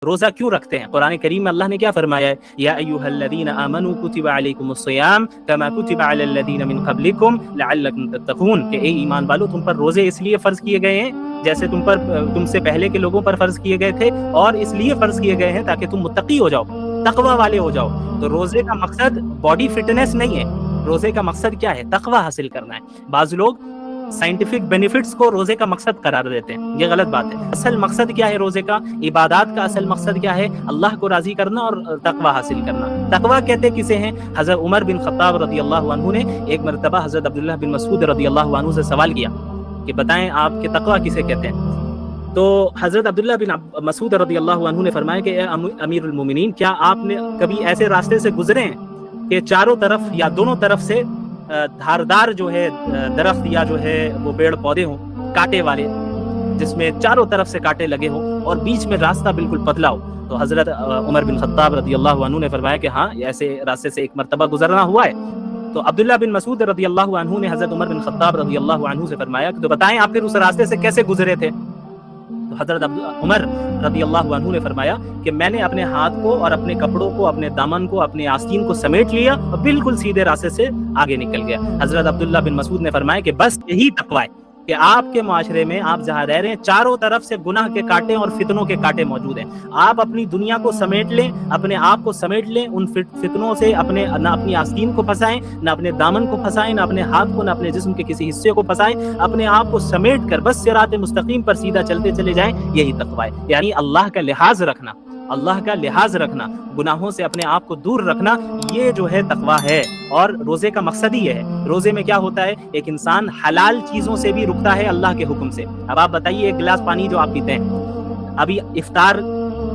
روزہ کیوں رکھتے ہیں؟ قرآن کریم میں اللہ نے کیا فرمایا ہے؟ یا ایھا الذین آمنوا کتب علیکم الصیام کما کتب علی الذین من قبلکم لعلکم تتقون، کہ اے ایمان والو تم پر روزے اس لیے فرض کیے گئے ہیں جیسے تم سے پہلے کے لوگوں پر فرض کیے گئے تھے، اور اس لیے فرض کیے گئے ہیں تاکہ تم متقی ہو جاؤ، تقوی والے ہو جاؤ۔ تو روزے کا مقصد باڈی فٹنس نہیں ہے، روزے کا مقصد کیا ہے؟ تقوی حاصل کرنا ہے۔ بعض لوگ سائنٹیفک بینیفٹس کو روزے کا مقصد قرار دیتے ہیں، یہ غلط بات ہے۔ اصل مقصد کیا ہے روزے کا؟ عبادات کا اصل مقصد کیا ہے؟ اللہ کو راضی کرنا اور تقوی حاصل کرنا۔ تقوی کہتے کسے ہیں؟ حضرت عمر بن خطاب رضی اللہ عنہ نے ایک مرتبہ حضرت عبداللہ بن مسعود رضی اللہ عنہ سے سوال کیا کہ بتائیں آپ کے تقوی کسے کہتے ہیں؟ تو حضرت عبداللہ بن مسعود رضی اللہ عنہ نے فرمایا کہ اے امیر المومنین، کیا آپ نے کبھی ایسے راستے سے گزرے ہیں کہ چاروں طرف یا دونوں طرف سے دھاردار جو ہے درخت یا جو ہے وہ پیڑ پودے ہوں کانٹے والے، جس میں چاروں طرف سے کانٹے لگے ہوں اور بیچ میں راستہ بالکل پتلا ہو؟ تو حضرت عمر بن خطاب رضی اللہ عنہ نے فرمایا کہ ہاں، ایسے راستے سے ایک مرتبہ گزرنا ہوا ہے۔ تو عبداللہ بن مسعود رضی اللہ عنہ نے حضرت عمر بن خطاب رضی اللہ عنہ سے فرمایا کہ تو بتائیں آپ پھر اس راستے سے کیسے گزرے تھے؟ تو حضرت عمر رضی اللہ عنہ نے فرمایا کہ میں نے اپنے ہاتھ کو اور اپنے کپڑوں کو، اپنے دامن کو، اپنے آستین کو سمیٹ لیا اور بالکل سیدھے راستے سے آگے نکل گیا۔ حضرت عبداللہ بن مسعود نے فرمایا کہ بس یہی تقوی ہے کہ آپ کے معاشرے میں، آپ جہاں رہ رہے ہیں، چاروں طرف سے گناہ کے کانٹے اور فتنوں کے کانٹے موجود ہیں۔ آپ اپنی دنیا کو سمیٹ لیں، اپنے آپ کو سمیٹ لیں، ان فتنوں سے نہ اپنی آستین کو پھنسائیں، نہ اپنے دامن کو پھنسائیں، نہ اپنے ہاتھ کو، نہ اپنے جسم کے کسی حصے کو پھنسائیں، اپنے آپ کو سمیٹ کر بس صراط مستقیم پر سیدھا چلتے چلے جائیں۔ یہی تقوی ہے، یعنی اللہ کا لحاظ رکھنا، اللہ کا لحاظ رکھنا، گناہوں سے اپنے آپ کو دور رکھنا، یہ جو ہے تقوی ہے۔ اور روزے کا مقصد ہی یہ ہے۔ روزے میں کیا ہوتا ہے؟ ایک انسان حلال چیزوں سے بھی رکتا ہے اللہ کے حکم سے۔ اب آپ بتائیے، ایک گلاس پانی جو آپ پیتے ہیں، ابھی افطار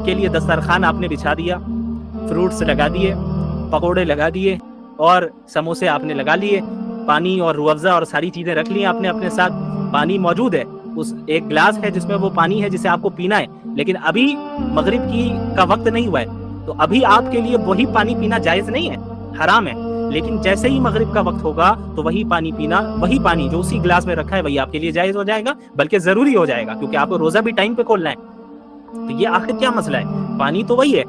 کے لیے دسترخوان آپ نے بچھا دیا، فروٹس لگا دیے، پکوڑے لگا دیے اور سموسے آپ نے لگا لیے، پانی اور روح افزا اور ساری چیزیں رکھ لی آپ نے اپنے ساتھ، پانی موجود ہے، اس ایک گلاس ہے جس میں وہ پانی ہے جسے آپ کو پینا ہے، لیکن ابھی مغرب کا وقت نہیں ہوا ہے، تو ابھی آپ کے لیے وہی پانی پینا جائز نہیں ہے، حرام ہے۔ لیکن جیسے ہی مغرب کا وقت ہوگا تو وہی پانی پینا، وہی پانی جو اسی گلاس میں رکھا ہے وہی آپ کے لیے جائز ہو جائے گا، بلکہ ضروری ہو جائے گا، کیونکہ آپ کو روزہ بھی ٹائم پہ کھولنا ہے۔ تو یہ آخر کیا مسئلہ ہے؟ پانی تو وہی ہے،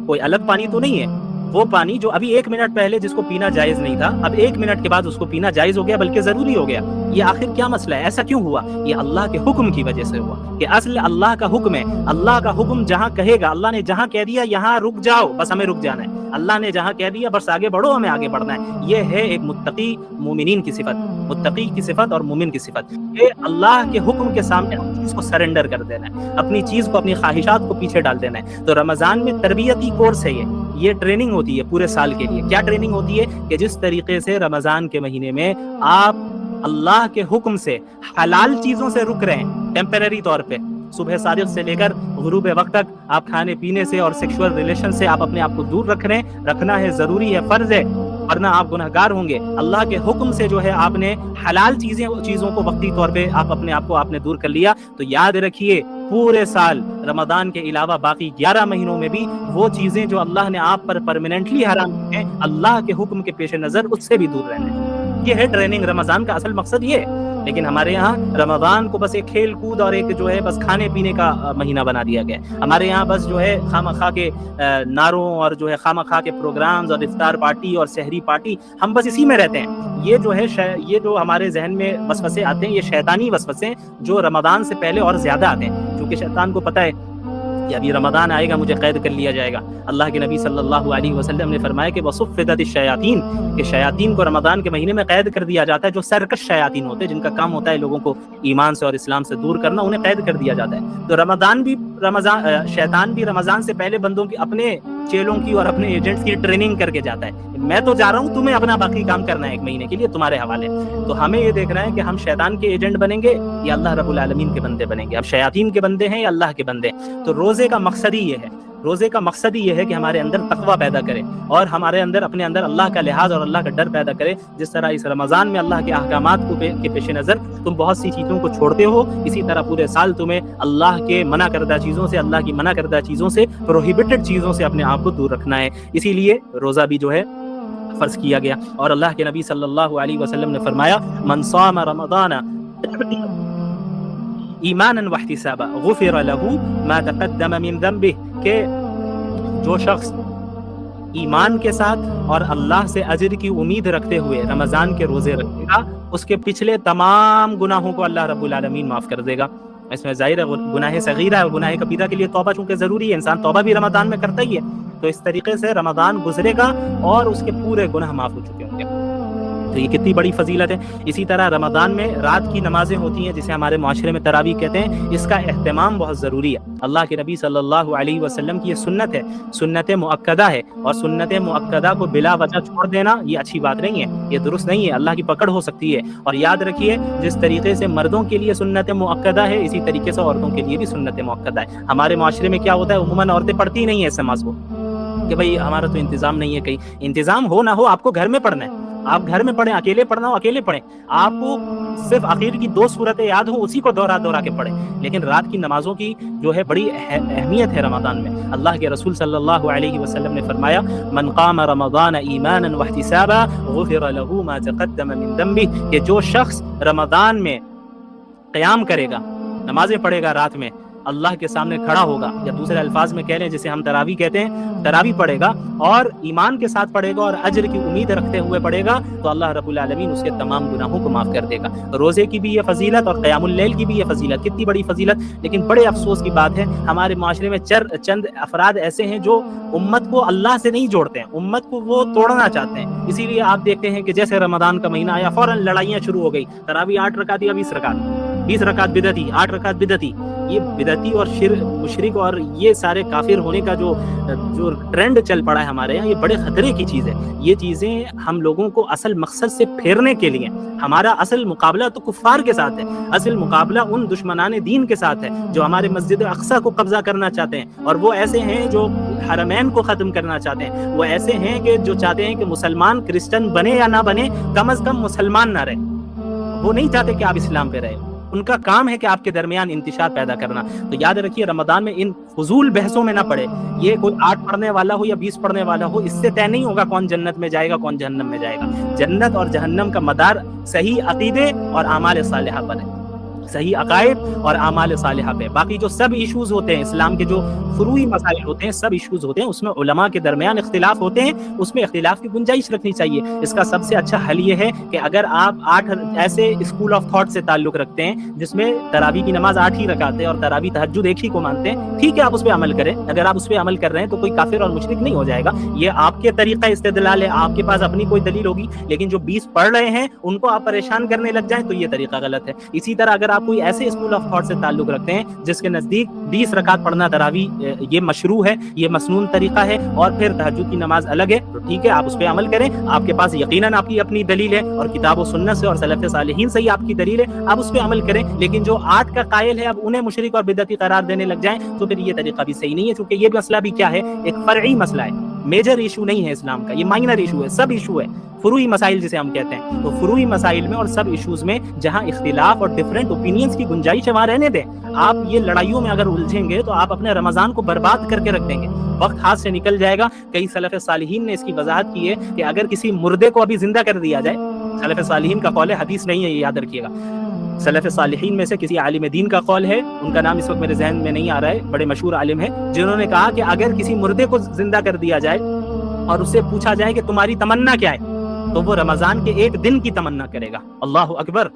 کوئی الگ پانی تو نہیں ہے۔ وہ پانی جو ابھی 1 منٹ پہلے جس کو پینا جائز نہیں تھا، اب 1 منٹ کے بعد اس کو پینا جائز ہو گیا، بلکہ ضروری ہو گیا۔ یہ آخر کیا مسئلہ ہے؟ ایسا کیوں ہوا؟ یہ اللہ کے حکم کی وجہ سے ہوا، کہ اصل اللہ کا حکم ہے۔ اللہ کا حکم جہاں کہے گا، اللہ نے جہاں کہہ دیا یہاں رک جاؤ، بس ہمیں رک جانا ہے۔ اللہ نے جہاں کہہ دیا بس آگے بڑھو، ہمیں آگے بڑھنا ہے۔ یہ ہے ایک متقی مومنین کی صفت، متقی کی صفت اور مومن کی صفت، کہ اللہ کے حکم کے سامنے اپنی چیز کو سرنڈر کر دینا ہے، اپنی چیز کو، اپنی خواہشات کو پیچھے ڈال دینا ہے۔ تو رمضان میں تربیتی کورس ہے یہ ٹریننگ ہوتی ہے پورے سال کے لیے۔ کیا ٹریننگ ہوتی ہے؟ کہ جس طریقے سے رمضان کے مہینے میں آپ اللہ کے حکم سے حلال چیزوں سے رک رہے ہیں ٹیمپریری طور پہ، صبح صادق سے لے کر غروب وقت تک آپ کھانے پینے سے اور سیکشول ریلیشن سے آپ اپنے آپ کو دور رکھ رہے ہیں، رکھنا ہے، ضروری ہے، فرض ہے، ورنہ آپ گنہگار ہوں گے۔ اللہ کے حکم سے جو ہے آپ نے حلال چیزوں کو وقتی طور پہ آپ اپنے آپ کو آپ نے دور کر لیا، تو یاد رکھیے پورے سال رمضان کے علاوہ باقی 11 مہینوں میں بھی وہ چیزیں جو اللہ نے آپ پر پرماننٹلی حرام کی ہیں، اللہ کے حکم کے پیش نظر اس سے بھی دور رہنا ہے۔ یہ ہے ٹریننگ، رمضان کا اصل مقصد یہ ہے۔ لیکن ہمارے یہاں رمضان کو بس ایک کھیل کود اور ایک جو ہے بس کھانے پینے کا مہینہ بنا دیا گیا ہے۔ ہمارے یہاں بس جو ہے خواہ مخواہ کے نعروں اور جو ہے خواہ مخواہ کے پروگرامز اور افطار پارٹی اور سحری پارٹی، ہم بس اسی میں رہتے ہیں۔ یہ جو ہے یہ جو ہمارے ذہن میں وسوسے آتے ہیں، یہ شیطانی وسوسے جو رمضان سے پہلے اور زیادہ آتے ہیں، کیونکہ شیطان کو پتہ ہے کہ ابھی رمضان آئے گا، مجھے قید کر لیا جائے گا۔ اللہ کے نبی صلی اللہ علیہ وسلم نے فرمایا کہ وَصُفِّدَتِ الشَّيَاطِينَ، کہ شیاطین کو رمضان کے مہینے میں قید کر دیا جاتا ہے، جو سرکش شیاطین ہوتے ہیں، جن کا کام ہوتا ہے لوگوں کو ایمان سے اور اسلام سے دور کرنا، انہیں قید کر دیا جاتا ہے۔ تو شیطان بھی رمضان سے پہلے بندوں کی، اپنے چیلوں کی اور اپنے ایجنٹس کی ٹریننگ کر کے جاتا ہے۔ میں تو جا رہا ہوں، تمہیں اپنا باقی کام کرنا ہے 1 مہینے کے لیے، تمہارے حوالے۔ تو ہمیں یہ دیکھنا ہے کہ ہم شیطان کے ایجنٹ بنیں گے یا اللہ رب العالمین کے بندے بنیں گے، اب شیاطین کے بندے ہیں یا اللہ کے بندے۔ تو روزے کا مقصد ہی یہ ہے، روزے کا مقصد ہی یہ ہے کہ ہمارے اندر تقوی پیدا کرے اور ہمارے اندر اپنے اندر اللہ کا لحاظ اور اللہ کا ڈر پیدا کرے۔ جس طرح اس رمضان میں اللہ کے احکامات کے پیش نظر تم بہت سی چیزوں کو چھوڑتے ہو، اسی طرح پورے سال تمہیں اللہ کے منع کردہ چیزوں سے، اللہ کی منع کردہ چیزوں سے، پروہیبٹڈ چیزوں سے اپنے آپ کو دور رکھنا ہے۔ اسی لیے روزہ بھی جو ہے فرض کیا گیا، اور اللہ کے نبی صلی اللہ علیہ وسلم نے فرمایا من صام رمضان ایمانا واحتسابا غفر له ما تقدم من ذنبه کہ جو شخص ایمان کے ساتھ اور اللہ سے اجر کی امید رکھتے ہوئے رمضان کے روزے رکھے گا، اس کے پچھلے تمام گناہوں کو اللہ رب العالمین معاف کر دے گا۔ اس میں ظاہر ہے گناہ صغیرہ اور گناہ کبیرہ کے لیے توبہ چونکہ ضروری ہے، انسان توبہ بھی رمضان میں کرتا ہی ہے، تو اس طریقے سے رمضان گزرے گا اور اس کے پورے گناہ معاف ہو چکے ہوں گے۔ تو یہ کتنی بڑی فضیلت ہے۔ اسی طرح رمضان میں رات کی نمازیں ہوتی ہیں جسے ہمارے معاشرے میں تراویح کہتے ہیں، اس کا اہتمام بہت ضروری ہے۔ اللہ کے نبی صلی اللہ علیہ وسلم کی یہ سنت ہے، سنت مؤکدہ ہے، اور سنت مؤکدہ کو بلا وجہ چھوڑ دینا یہ اچھی بات نہیں ہے، یہ درست نہیں ہے، اللہ کی پکڑ ہو سکتی ہے۔ اور یاد رکھیے جس طریقے سے مردوں کے لیے سنت مؤکدہ ہے، اسی طریقے سے عورتوں کے لیے بھی سنت مؤکدہ ہے۔ ہمارے معاشرے میں کیا ہوتا ہے، عموماً عورتیں پڑھتی نہیں ہیں اس نماز کو کہ بھائی ہمارا تو انتظام نہیں ہے، کہیں انتظام ہو نہ ہو آپ کو گھر میں پڑھنا ہے، آپ گھر میں پڑھیں، اکیلے پڑھنا ہو اکیلے پڑھیں، آپ کو صرف آخر کی 2 صورتیں یاد ہوں اسی کو دوہرا کے پڑھیں، لیکن رات کی نمازوں کی جو ہے بڑی اہمیت ہے رمضان میں۔ اللہ کے رسول صلی اللہ علیہ وسلم نے فرمایا من قام رمضان ایمانا واحتسابا غفر له ما تقدم من ذنبه کہ جو شخص رمضان میں قیام کرے گا، نمازیں پڑھے گا رات میں، اللہ کے سامنے کھڑا ہوگا، یا دوسرے الفاظ میں کہہ لیں جسے ہم تراویح کہتے ہیں، تراویح پڑھے گا اور ایمان کے ساتھ پڑھے گا اور اجر کی امید رکھتے ہوئے پڑھے گا، تو اللہ رب العالمین اس کے تمام گناہوں کو معاف کر دے گا۔ روزے کی بھی یہ فضیلت اور قیام اللیل کی بھی یہ فضیلت، کتنی بڑی فضیلت۔ لیکن بڑے افسوس کی بات ہے ہمارے معاشرے میں چند افراد ایسے ہیں جو امت کو اللہ سے نہیں جوڑتے ہیں، امت کو وہ توڑنا چاہتے ہیں۔ اسی لیے آپ دیکھتے ہیں کہ جیسے رمضان کا مہینہ آیا فوراً لڑائیاں شروع ہو گئی، تراویح 8 رکعت یا 20 رکعت، 20 رکعت بدعتی، 8 رکعت بدعتی۔ یہ بدعتی اور مشرک اور یہ سارے کافر ہونے کا جو ٹرینڈ چل پڑا ہے ہمارے یہاں، یہ بڑے خطرے کی چیز ہے۔ یہ چیزیں ہم لوگوں کو اصل مقصد سے پھیرنے کے لیے، ہمارا اصل مقابلہ تو کفار کے ساتھ ہے، اصل مقابلہ ان دشمنان دین کے ساتھ ہے جو ہمارے مسجد اقصی کو قبضہ کرنا چاہتے ہیں، اور وہ ایسے ہیں جو حرمین کو ختم کرنا چاہتے ہیں، وہ ایسے ہیں کہ جو چاہتے ہیں کہ مسلمان کرسچن بنے یا نہ بنے، کم از کم مسلمان نہ رہے، وہ نہیں چاہتے کہ آپ اسلام پہ رہے، ان کا کام ہے کہ آپ کے درمیان انتشار پیدا کرنا۔ تو یاد رکھیے رمضان میں ان فضول بحثوں میں نہ پڑے، یہ کوئی 8 پڑھنے والا ہو یا 20 پڑھنے والا ہو، اس سے طے نہیں ہوگا کون جنت میں جائے گا کون جہنم میں جائے گا۔ جنت اور جہنم کا مدار صحیح عقیدے اور اعمال صالحہ پر ہے، صحیح عقائد اور اعمال صالحہ پہ۔ باقی جو سب ایشوز ہوتے ہیں، اسلام کے جو فروعی مسائل ہوتے ہیں، سب ایشوز ہوتے ہیں، اس میں علماء کے درمیان اختلاف ہوتے ہیں، اس میں اختلاف کی گنجائش رکھنی چاہیے۔ اس کا سب سے اچھا حل یہ ہے کہ اگر آپ 8 ایسے اسکول آف تھاٹ سے تعلق رکھتے ہیں جس میں تراویح کی نماز 8 ہی رکعت ہے اور تراویح تہجد ایک ہی کو مانتے ہیں، ٹھیک ہے آپ اس پہ عمل کریں۔ اگر آپ اس پہ عمل کر رہے ہیں تو کوئی کافر اور مشرک نہیں ہو جائے گا، یہ آپ کے طریقہ استدلال ہے، آپ کے پاس اپنی کوئی دلیل ہوگی، لیکن جو 20 پڑھ رہے ہیں ان کو آپ پریشان کرنے لگ جائیں تو یہ طریقہ غلط ہے۔ اسی طرح اگر آپ کوئی ایسے اسکول آف تھاٹ سے تعلق رکھتے ہیں جس کے نزدیک 20 رکعت پڑھنا تراویح یہ مشروع ہے، یہ مسنون طریقہ ہے، اور پھر تہجد کی نماز الگ ہے، تو ٹھیک ہے آپ اس پہ عمل کریں، آپ کے پاس یقیناً آپ کی اپنی دلیل ہے اور کتاب و سنت سے اور سلف صالحین سے ہی آپ کی دلیل ہے، آپ اس پہ عمل کریں۔ لیکن جو 8 کا قائل ہے اب انہیں مشرک اور بدعتی قرار دینے لگ جائیں تو پھر یہ طریقہ بھی صحیح نہیں ہے، کیونکہ یہ مسئلہ بھی کیا ہے، ایک فرعی مسئلہ ہے، میجر ایشو نہیں ہے اسلام کا، یہ مائنر ایشو ہے، سب ایشو ہے، فروعی مسائل جسے ہم کہتے ہیں۔ تو فروعی مسائل میں اور سب ایشوز میں جہاں اختلاف اور ڈیفرنٹ اوپینینز کی گنجائش ہے وہاں رہنے دیں۔ آپ یہ لڑائیوں میں اگر الجھیں گے تو آپ اپنے رمضان کو برباد کر کے رکھ دیں گے، وقت ہاتھ سے نکل جائے گا۔ کئی سلف صالحین نے اس کی وضاحت کی ہے کہ اگر کسی مردے کو ابھی زندہ کر دیا جائے، سلف صالحین کا قول ہے، حدیث نہیں ہے، یہ یاد رکھیے گا، سلف صالحین میں سے کسی عالم دین کا قول ہے، ان کا نام اس وقت میرے ذہن میں نہیں آ رہا ہے، بڑے مشہور عالم ہے، جنہوں نے کہا کہ اگر کسی مردے کو زندہ کر دیا جائے اور اس سے پوچھا جائے کہ تمہاری تمنا کیا ہے، تو وہ رمضان کے 1 دن کی تمنا کرے گا۔ اللہ اکبر،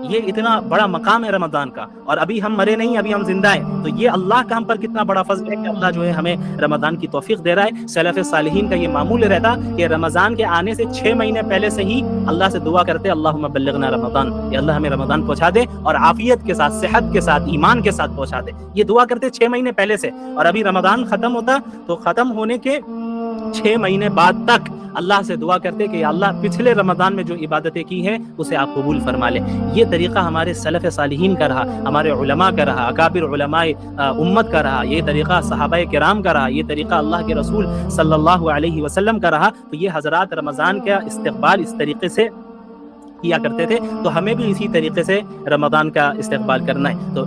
یہ اتنا بڑا مقام ہے رمضان کا، اور ابھی ہم مرے نہیں، ابھی ہم زندہ ہیں، تو یہ اللہ کا ہم پر کتنا بڑا فضل ہے کہ اللہ جو ہے ہمیں رمضان کی توفیق دے رہا ہے۔ سلف صالحین کا یہ معمول رہتا کہ رمضان کے آنے سے 6 مہینے پہلے سے ہی اللہ سے دعا کرتے اللہم بلغنا رمضان، کہ اللہ ہمیں رمضان پہنچا دے اور عافیت کے ساتھ، صحت کے ساتھ، ایمان کے ساتھ پہنچا دے، یہ دعا کرتے 6 مہینے پہلے سے۔ اور ابھی رمضان ختم ہوتا تو ختم ہونے کے 6 مہینے بعد تک اللہ سے دعا کرتے کہ یا اللہ پچھلے رمضان میں جو عبادتیں کی ہیں اسے آپ قبول فرما لیں۔ یہ طریقہ ہمارے سلف صالحین کا رہا، ہمارے علماء کا رہا، اکابر علماء امت کا رہا، یہ طریقہ صحابہ کرام کا رہا، یہ طریقہ اللہ کے رسول صلی اللہ علیہ وسلم کا رہا۔ تو یہ حضرات رمضان کا استقبال اس طریقے سے کیا کرتے تھے، تو ہمیں بھی اسی طریقے سے رمضان کا استقبال کرنا ہے۔ تو